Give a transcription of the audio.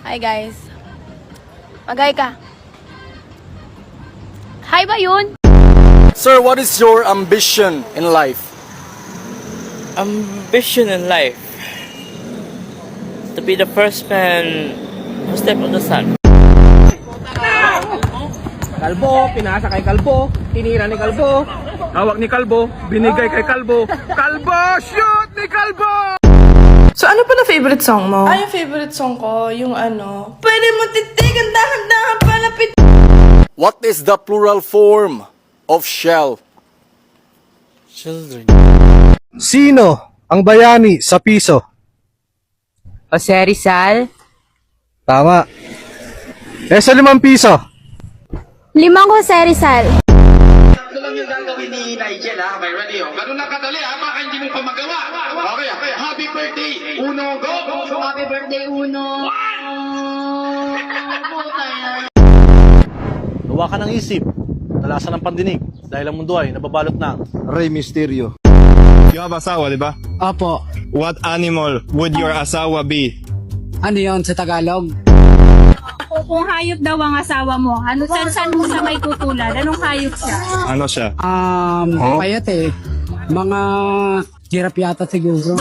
Hi guys. Magay ka. Hi ba yun? Sir, what is your ambition in life? Ambition in life. To be the first man who stepped on the sun. Kalbo, pinasa kay Kalbo, tinira ni Kalbo, hawak ni Kalbo, binigay kay Kalbo. Kalbo, shoot ni Kalbo! So ano pala favorite song mo? Ay, yung favorite song ko, yung ano, pwede mo titigan, dahan-dahan palapit. What is the plural form of shell? Children. Sino ang bayani sa piso? Jose Rizal? Tama. Sa 5 piso? 5 Jose Rizal. Tatlo lang yung gagawin ni Nigel, ha? Okay, ready, oh. Ganun lang kadali, ha? Baka hindi mo pa magawa. Okay, okay. Happy birthday, Uno, go! Happy birthday, Uno. Luwa ka ng isip, talasan ng pandinig, dahil ang mundo ay nababalot ng Rey Mysterio. You have asawa, di ba? Opo. What animal would your asawa be? Ano yon sa Tagalog? Kung hayop daw ang asawa mo, ano saan mo sa may tutulad? Anong hayop siya? Ano siya? Payat eh. Mga giraffe yata siguro.